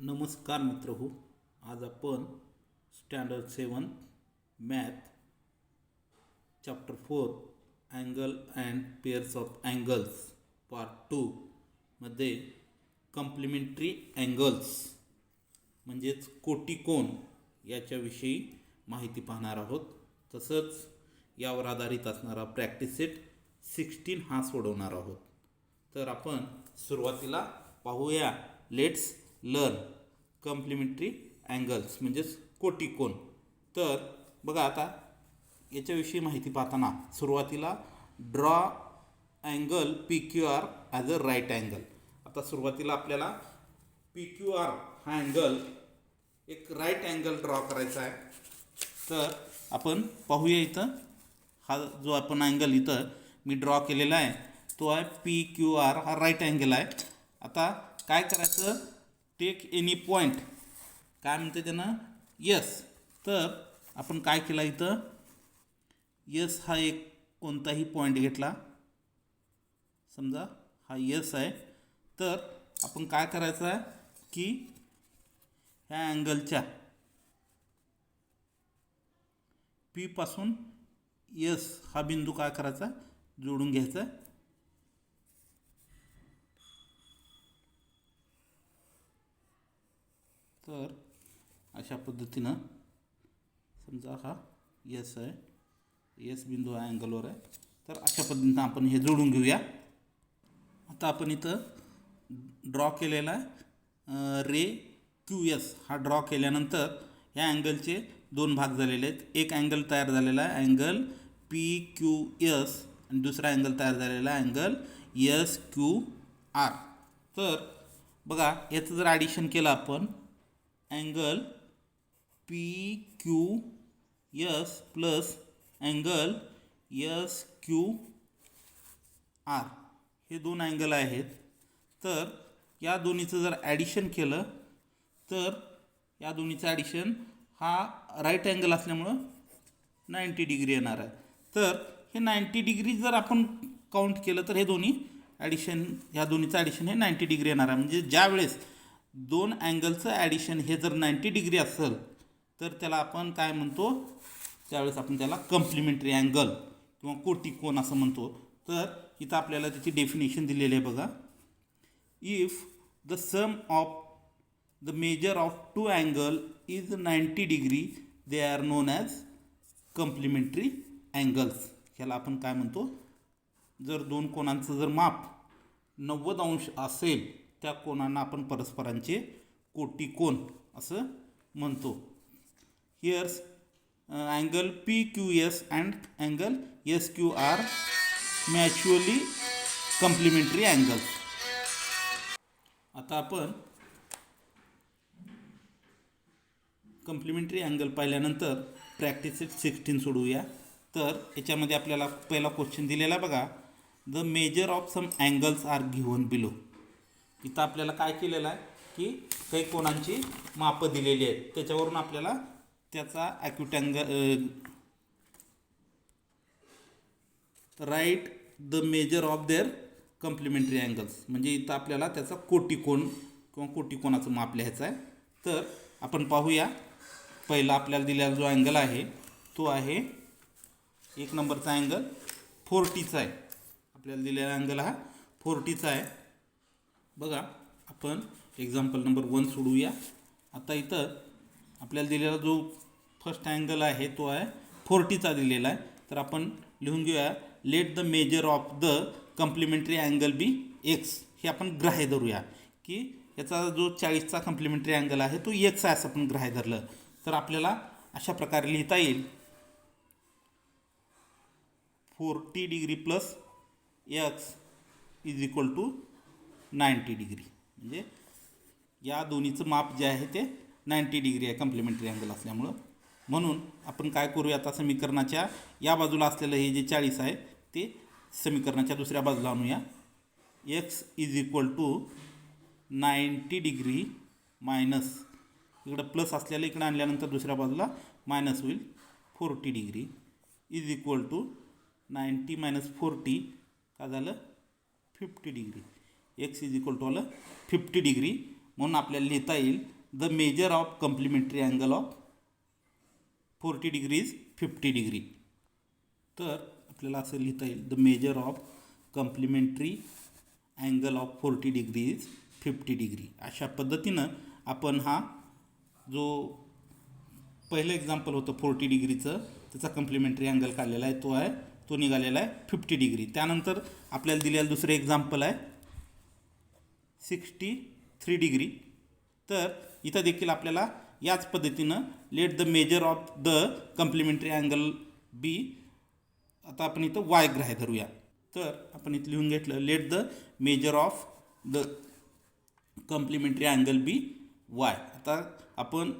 नमस्कार मित्र हो. आज आपण standard 7 math chapter 4 angle and pairs of angles part 2 मध्ये कॉम्प्लिमेंटरी अँगल्स म्हणजेच कोटिकोन याच्याविषयी माहिती पाहणार आहोत. तसंच यावर आधारित असणारा प्रॅक्टिस सेट 16 हा सोडवणार आहोत. तर आपण सुरुवातीला पाहूया लेट्स लर्न कॉम्प्लिमेंटरी अँगल्स म्हणजेच कोटिकोन. तर बघा आता याच्याविषयी माहिती पाहताना सुरुवातीला draw angle P Q R as a right angle. आता सुरुवातीला आपल्याला पी क्यू आर हा अँगल एक राईट अँगल ड्रॉ करायचा आहे. तर आपण पाहूया इथं हा जो आपण अँगल इथं मी ड्रॉ केलेला आहे तो आहे पी क्यू आर हा राईट अँगल आहे. आता काय करायचं, टेक एनी पॉईंट, काय म्हणते त्यानं, यस. तर आपण काय केला इथं, यस हा एक कोणताही पॉईंट घेतला, समजा हा यस आहे. तर आपण काय करायचं आहे की ह्या अँगलच्या पी पासून यस हा बिंदू काय करायचा, जोडून घ्यायचा आहे. तर अशा पद्धतीनं समजा हा यस आहे, यस बिंदू हा अँगलवर आहे. तर अशा पद्धतीनं आपण हे जोडून घेऊया. आता आपण इथं ड्रॉ केलेला आहे रे क्यू एस हा ड्रॉ केल्यानंतर ह्या अँगलचे दोन भाग झालेले आहेत. एक अँगल तयार झालेला आहे अँगल पी क्यू एस आणि दुसरा अँगल तयार झालेला आहे अँगल एस क्यू आर. तर बघा याचं जर ॲडिशन केलं आपण angle P Q S plus angle S Q R हे दोन अँगल आहेत. तर या दोन्हीचं जर ॲडिशन केलं तर या दोन्हीचं ॲडिशन हा राईट अँगल असल्यामुळं 90 डिग्री येणार आहे. तर हे 90 डिग्री जर आपण काउंट केलं तर हे दोन्ही ॲडिशन, ह्या दोन्हीचं ॲडिशन हे 90 डिग्री येणार आहे. म्हणजे ज्या वेळेस दोन अँगलचं ॲडिशन हे जर 90 डिग्री असेल तर त्याला आपण काय म्हणतो, त्यावेळेस आपण त्याला कॉम्प्लिमेंटरी अँगल किंवा कोटिकोन असं म्हणतो. तर इथं आपल्याला त्याची डेफिनेशन दिलेली आहे बघा. If the sum of the measure of two angle is 90 degree they are known as complementary angles. ह्याला आपण काय म्हणतो, जर दोन कोणांचं जर माप 90 अंश असेल त्या कोणांना आपण परस्परांचे कोटिकोन असं म्हणतो. Here's angle P Q S and angle S Q R mutually complementary angles. आता आपण कॉम्प्लिमेंटरी अँगल पाहिल्यानंतर प्रॅक्टिस सेट 16 सोडवूया. तर याच्यामध्ये आपल्याला पहिला क्वेश्चन दिलेला बघा, the measure of sum angles are given below. इथं आपल्याला काय केलेलं आहे की काही कोणांची मापं दिलेली आहेत, त्याच्यावरून आपल्याला त्याचा acute angle write the measure of their complementary angles, म्हणजे इथं आपल्याला त्याचा कोटिकोन किंवा कोटिकोनाचं माप लिहायचं आहे. तर आपण पाहूया, पहिला आपल्याला दिलेला जो अँगल आहे तो आहे एक नंबरचा अँगल 40चा आहे. आपल्याला दिलेला अँगल हा 40चा आहे. बघा आपण एक्झाम्पल नंबर 1 सोडूया. आता इथं आपल्याला दिलेला जो फर्स्ट अँगल आहे तो आहे 40चा दिलेला आहे. तर आपण लिहून घेऊया, let the measure of the complementary angle be x. हे आपण ग्राह्य धरूया की याचा जो 40चा कॉम्प्लिमेंटरी अँगल आहे तो एक्स आहे असं आपण ग्राह्य धरलं. तर आपल्याला अशा प्रकारे लिहिता येईल 40 degree plus x is equal to 90 degree. म्हणजे या दोन्हीचं माप जे आहे ते 90 डिग्री आहे कॉम्प्लिमेंटरी अँगल असल्यामुळं. म्हणून आपण काय करूया, आता समीकरणाच्या या बाजूला असलेलं हे जे 40 आहे ते समीकरणाच्या दुसऱ्या बाजूला आणूया. X is equal to 90 degree minus, इकडं प्लस असलेलं इकडं आणल्यानंतर दुसऱ्या बाजूला मायनस होईल, 40 degree is equal to 90 minus 40 काय झालं 50 degree. X is equal to आलं 50 डिग्री. म्हणून आपल्याला लिहिता येईल the measure of complementary angle of 40 degrees 50 degree. तर आपल्याला असं लिहिता येईल the measure of complementary angle of 40 degrees 50 degree. अशा पद्धतीनं आपण हा जो पहिलं एक्झाम्पल होतं 40 डिग्रीचं त्याचा कम्प्लिमेंटरी अँगल काढलेला आहे तो निघालेला आहे 50 डिग्री. त्यानंतर आपल्याला दिलेलं दुसरं एक्झाम्पल आहे 63 डिग्री. तर इथं देखील आपल्याला याच पद्धतीनं let the measure of the complementary angle be. आता आपण इथं वाय ग्राह्य धरूया. तर आपण इथं लिहून घेतलं let the measure of the complementary angle be y. आता आपण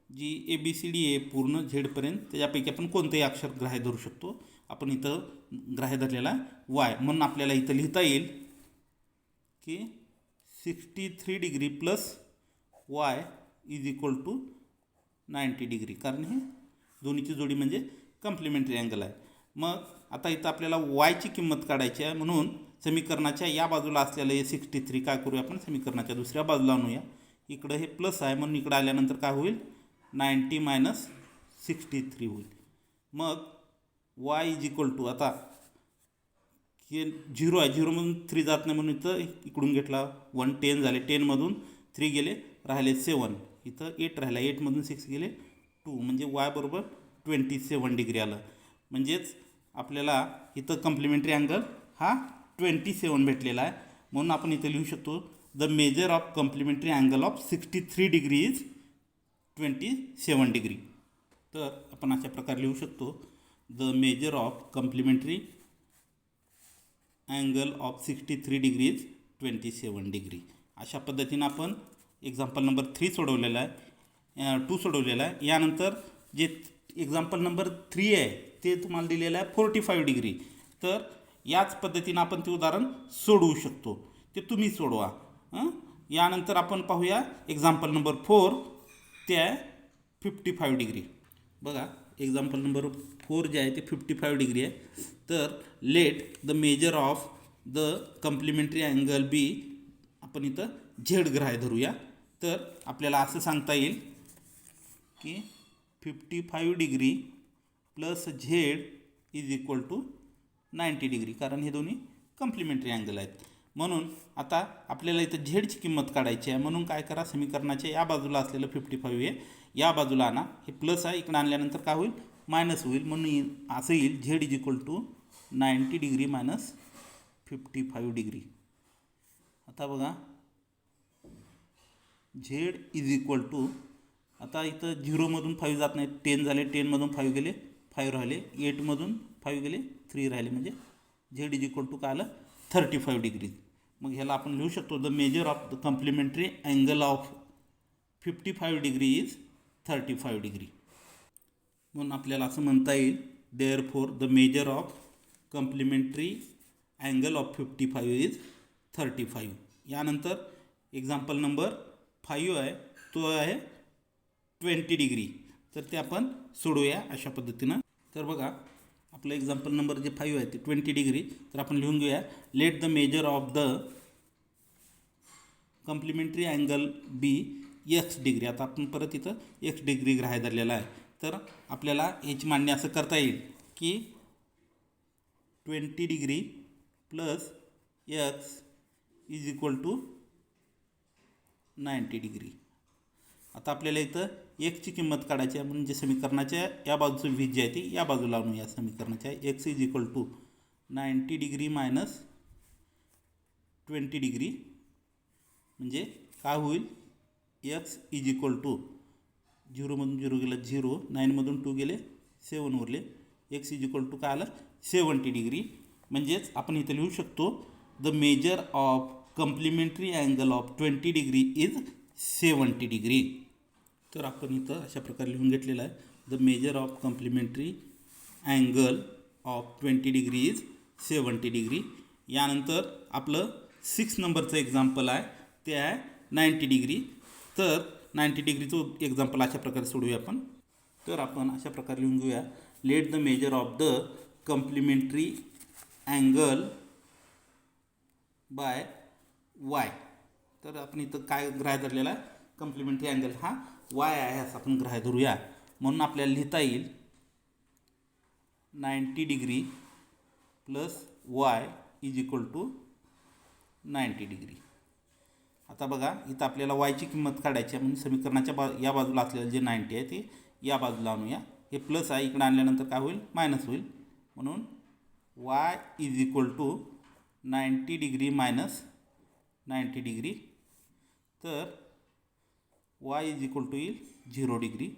जी ABCD आहे पूर्ण झेडपर्यंत त्याच्यापैकी आपण कोणतंही अक्षर ग्राह्य धरू शकतो. आपण इथं ग्राह्य धरलेला वाय म्हणून आपल्याला इथं लिहिता येईल की 63 degree plus y is equal to 90 degree. कारण हे दोन्हीची जोडी म्हणजे कम्प्लिमेंटरी अँगल आहे. मग आता इथं आपल्याला वायची किंमत काढायची आहे म्हणून समीकरणाच्या या बाजूला असलेलं हे 63 काय करूया आपण समीकरणाच्या दुसऱ्या बाजूला आणूया. इकडं हे प्लस आहे म्हणून इकडं आल्यानंतर काय होईल 90 मायनस 63 होईल. मग वाय इज इक्वल टू आता हे 0 आहे 0मधून 3 जात नाही म्हणून इथं इकडून घेतला 1 10 झाले 10मधून 3 गेले राहिले 7 इथं 8 राहिला 8मधून 6 गेले 2 म्हणजे वाय बरोबर 27 डिग्री आलं. म्हणजेच आपल्याला इथं कम्प्लिमेंटरी अँगल हा 27 भेटलेला आहे. म्हणून आपण इथं लिहू शकतो the measure of complementary angle of 63 degree is 27 degree. तर आपण अशा प्रकारे लिहू शकतो the measure of complementary angle of 63 degree is 27 degree. अशा पद्धतीनं आपण एक्झाम्पल नंबर 3 सोडवलेला आहे 2 सोडवलेला आहे. यानंतर जे एक्झाम्पल नंबर 3 आहे ते तुम्हाला दिलेलं आहे 45 डिग्री. तर याच पद्धतीनं आपण ते उदाहरण सोडवू शकतो. ते तुम्ही सोडवा. यानंतर आपण पाहूया एक्झाम्पल नंबर 4 ते आहे 55 डिग्री. बघा एक्झाम्पल नंबर 4 जे आहे ते 55 डिग्री आहे. तर let the measure of the complementary angle be आपण इथं झेड ग्राह्य धरूया. तर आपल्याला असं सांगता येईल की 55 degree plus z is equal to 90 degree. कारण हे दोन्ही कम्प्लिमेंटरी अँगल आहेत. म्हणून आता आपल्याला इथं झेडची किंमत काढायची आहे. म्हणून काय करा समीकरणाच्या या बाजूला असलेलं 55 आहे या बाजूला आणा. हे प्लस आहे इकडं आणल्यानंतर काय होईल मायनस होईल म्हणून असं येईल z is equal to 90 degree minus 55 degree. आता बघा झेड इज इक्वल टू आता इथं 0मधून 5 जात नाही 10 झाले 10मधून 5 गेले 5 राहिले 8मधून 5 गेले 3 राहिले म्हणजे झेड इज इक्वल टू काय आलं 35 डिग्री. मग ह्याला आपण लिहू शकतो the measure of the complementary angle of 55 degree is 35 degree. म्हणून आपल्याला असं म्हणता येईल therefore the measure of complementary angle of 55 is 35. यानंतर एक्झाम्पल नंबर 5 आहे तो आहे 20 डिग्री. तर ते आपण सोडूया अशा पद्धतीनं. तर बघा आपलं एक्झाम्पल नंबर जे 5 आहे ते 20 डिग्री. तर आपण लिहून घेऊया let the measure of the complementary angle be x degree. आता आपण परत इथं एक्स डिग्री ग्राह्य धरलेला आहे. तर आपल्याला याची मांडणी असं करता येईल की 20 degree plus x is equal to 90 degree. आता आपल्याला इथं एक्सची किंमत काढायची आहे म्हणून जे समीकरणाच्या या बाजूचं व्ही जी आहे ती या बाजूला आणू. या समीकरणाच्या x is equal to 90 degree minus 20 degree म्हणजे काय होईल एक्स इज इक्वल टू 0मधून 0 गेलं 0 9मधून 2 गेले 7 उरले एक्स इज इक्वल टू काय आलं 70 डिग्री. म्हणजेच आपण इथं लिहू शकतो the measure of complementary angle of 20 degree is 70 degree. तर आपण इथं अशा प्रकारे लिहून घेतलेलं आहे the measure of complementary angle of 20 degree is 70 degree. यानंतर आपलं 6 नंबरचं एक्झाम्पल आहे ते आहे 90 डिग्री. तर 90 डिग्रीचं एक्झाम्पल अशा प्रकारे सोडूया आपण. तर आपण अशा प्रकारे लिहून घेऊया let the measure of the complementary angle by y. तर आपण इथं काय ग्राह्य धरलेला आहे कम्प्लिमेंटरी अँगल हा वाय आहे असं आपण गृहीत धरूया. म्हणून आपल्याला लिहिता येईल 90 degree plus y is equal to 90 degree. आता बघा इथं आपल्याला वायची किंमत काढायची आहे, म्हणून समीकरणाच्या या बाजूला असलेलं जे 90 आहे ते या बाजूला आणूया. हे प्लस आहे, इकडे आणल्यानंतर काय होईल, मायनस होईल. म्हणून y is equal to 90 degree minus 90 degree. तर वाय इज इक्वल टू येईल 0 डिग्री.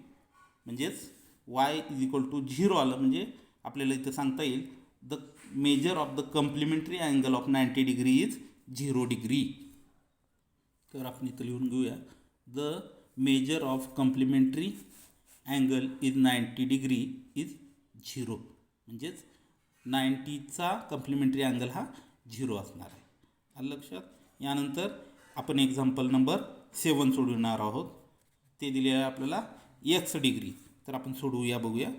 म्हणजेच वाय इज इक्वल टू 0 आलं म्हणजे आपल्याला इथं सांगता येईल the measure of the complementary angle of 90 degree is 0 degree. तर आपण इथं लिहून घेऊया the measure of complementary angle is 90 degree is 0. म्हणजेच 90चा कम्प्लिमेंटरी अँगल हा 0 असणार आहे. आलं लक्षात. यानंतर आपण एक्झाम्पल नंबर 7 सोडवणार आहोत. ते दिले आहे आपल्याला x डिग्री. तर आपण सोडवूया, बघूया.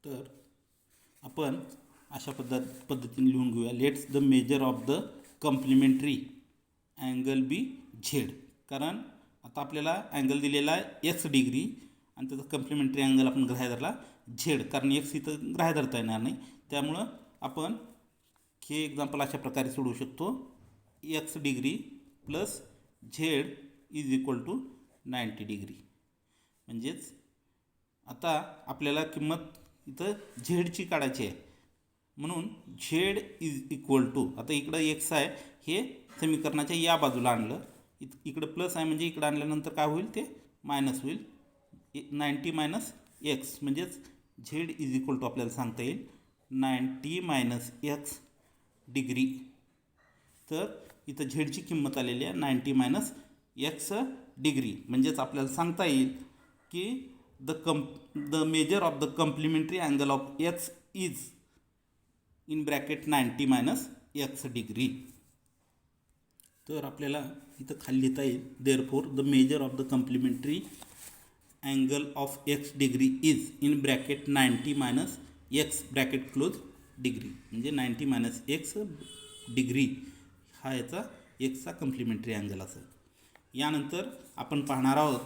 तर आपण अशा पद्धतीने लिहून घेऊया let's the measure of the complementary angle be z. कारण आता आपल्याला अँगल दिलेला आहे x डिग्री आणि त्याचा कम्प्लिमेंटरी अँगल आपण गृहीत धरला झेड. कारण x इथं गृहीत धरता येणार नाही, त्यामुळं आपण हे एक्झाम्पल अशा प्रकारे सोडवू शकतो. x degree plus z is equal to 90 degree. म्हणजेच आता आपल्याला किंमत इथं झेडची काढायची आहे, म्हणून झेड इज इक्वल टू, आता इकडं एक्स आहे हे समीकरणाच्या या बाजूला आणलं, इकडं प्लस आहे म्हणजे इकडं आणल्यानंतर काय होईल ते मायनस होईल. 90 मायनस एक्स म्हणजेच झेड इज इक्वल टू आपल्याला सांगता येईल 90 मायनस एक्स डिग्री. तर इथं झेडची किंमत आलेली आहे 90 मायनस एक्स डिग्री. म्हणजेच आपल्याला सांगता येईल की the measure of the complementary angle of x is in bracket 90 minus x degree. तर आपल्याला इथं खाली लिहिता येईल therefore the measure of the complementary angle of x degree is in bracket 90 minus x bracket close degree. म्हणजे 90 minus x degree हा याचा एक्सचा कम्प्लिमेंटरी अँगल असेल. यानंतर आपण पाहणार आहोत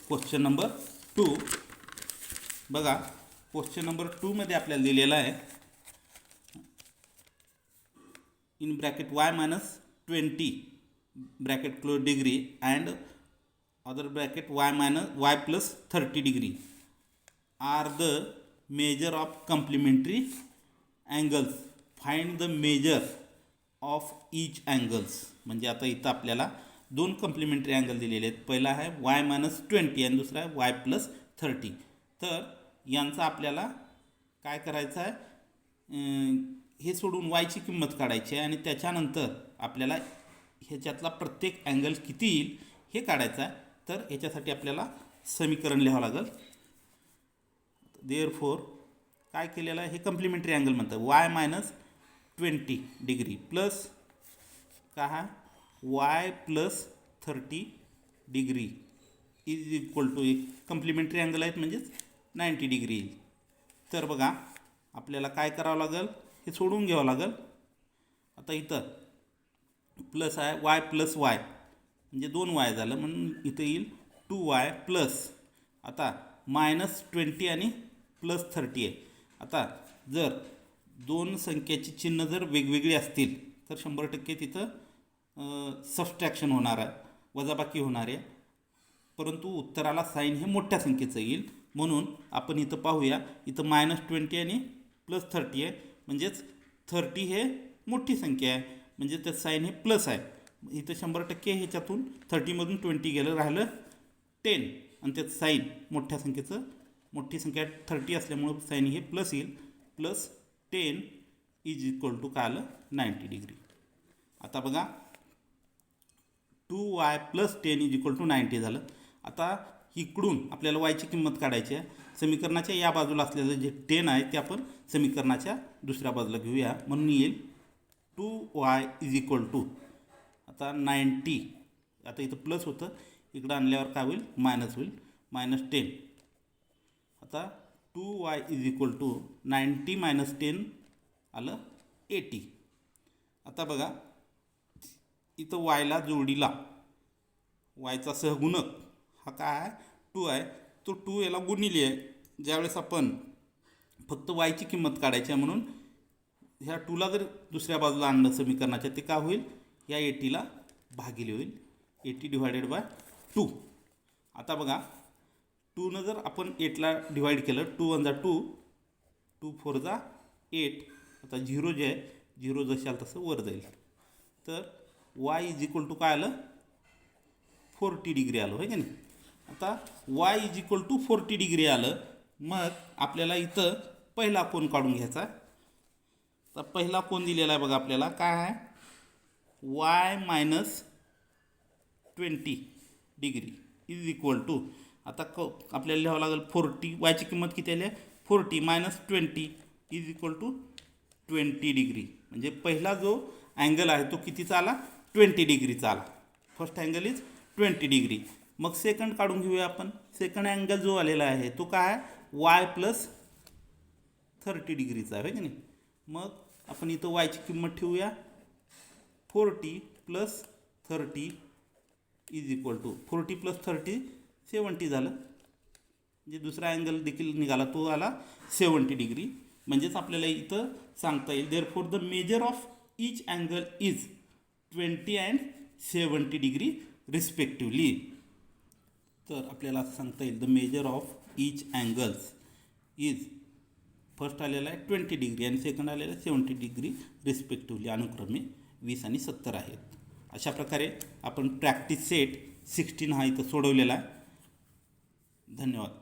क्वेश्चन नंबर 2. बघा क्वेश्चन नंबर 2 मध्ये आपल्याला दिलेला आहे in bracket y minus 20 bracket close degree and other bracket y plus 30 degree are the measure of complementary angles. Find the measure of each angles. म्हणजे आता इथं आपल्याला दोन कम्प्लिमेंटरी अँगल दिलेले आहेत. पहिला आहे वाय मायनस 20 आणि दुसरा आहे वाय प्लस 30. तर यांचा आपल्याला काय करायचं आहे, हे सोडून वायची किंमत काढायची आहे आणि त्याच्यानंतर आपल्याला ह्याच्यातला प्रत्येक अँगल किती येईल हे काढायचं आहे. तर ह्याच्यासाठी आपल्याला समीकरण लिहावं लागेल. देअरफॉर काय केलेलं आहे, हे कम्प्लिमेंटरी अँगल म्हणतात वाय मायनस 20 डिग्री प्लस काय आहे y plus 30 degree is equal to एक कम्प्लिमेंटरी अँगल आहेत म्हणजेच 90 डिग्री येईल. तर बघा आपल्याला काय करावं लागेल, हे सोडून घ्यावं लागेल. आता इथं प्लस आहे वाय प्लस वाय म्हणजे 2 वाय झालं, म्हणून इथं येईल 2y प्लस आता मायनस 20 आणि प्लस 30 आहे. आता जर दोन संख्येची चिन्ह जर वेगवेगळी असतील तर 100% तिथं सबस्ट्रॅक्शन होणार आहे, वजाबाकी होणार आहे. परंतु उत्तराला साईन हे मोठ्या संख्येचं येईल. म्हणून आपण इथं पाहूया, इथं मायनस 20 आणि प्लस 30 आहे म्हणजेच 30 हे मोठी संख्या आहे म्हणजे त्यात साईन हे प्लस आहे. इथं 100% ह्याच्यातून 30मधून 20 गेलं, राहिलं 10 आणि त्यात साईन मोठ्या संख्येचं, मोठी संख्या 30 असल्यामुळं साईन हे प्लस येईल. प्लस 10 इज इक्वल टू काय आलं 90 डिग्री. आता बघा 2y plus 10 is equal to 90 झालं. आता इकडून आपल्याला वायची किंमत काढायची आहे. समीकरणाच्या या बाजूला असलेलं जे 10 आहे ते आपण समीकरणाच्या दुसऱ्या बाजूला घेऊया. म्हणून येईल 2y इज इक्वल टू आता 90. आता इथं प्लस होतं, इकडं आणल्यावर काय होईल मायनस होईल, मायनस 10. आता 2y is equal to 90 minus 10 आलं 80. आता बघा इथं वायला जोडीला वायचा सहगुणक हा काय आहे 2 आहे, तो 2 याला गुणिले आहे. ज्यावेळेस आपण फक्त वायची किंमत काढायची आहे म्हणून ह्या 2ला जर दुसऱ्या बाजूला आणलं समीकरणाच्या ते काय होईल, या 80ला भागिले होईल, 80/2. आता बघा 2नं जर आपण 8ला डिवाईड केलं, 2 1 जा 2, 2 4 जा 8. आता 0 जे आहे 0 जसं आलं तसं वर जाईल. तर y इज इक्वल टू काय आलं, 40 डिग्री आलं होय की नाही. आता y is equal to 40 degree आलं. मग आपल्याला इथं पहिला कोन काढून घ्यायचा. तर पहिला कोन दिलेला आहे बघा आपल्याला, काय आहे y minus 20 degree is equal to, आता आपल्याला लिहावं लागेल 40, वायची किंमत किती आली आहे 40 minus 20 is equal to 20 degree. म्हणजे पहिला जो अँगल आहे तो कितीचा आला, 20 डिग्रीचा आला. First angle is 20 degree. मग सेकंड काढून घेऊया आपण. सेकंड अँगल जो आलेला आहे तो काय आहे y प्लस 30 डिग्रीचा आहे की नाही. मग आपण इथं वायची किंमत ठेवूया, 40 plus 30 is equal to 40 plus 30 70 झालं. म्हणजे दुसरा अँगल देखील निघाला, तो आला 70 डिग्री. म्हणजेच आपल्याला इथं सांगता येईल therefore the measure of each angle is 20 and 70 degree respectively. तर आपल्याला असं सांगता येईल the measure of each angles is, first आलेला आहे 20 डिग्री आणि सेकंड आलेला आहे 70 डिग्री रिस्पेक्टिवली, अनुक्रमे 20 आणि 70 आहेत. अशा प्रकारे आपण प्रॅक्टिस सेट 16 हा इथं सोडवलेला आहे. धन्यवाद.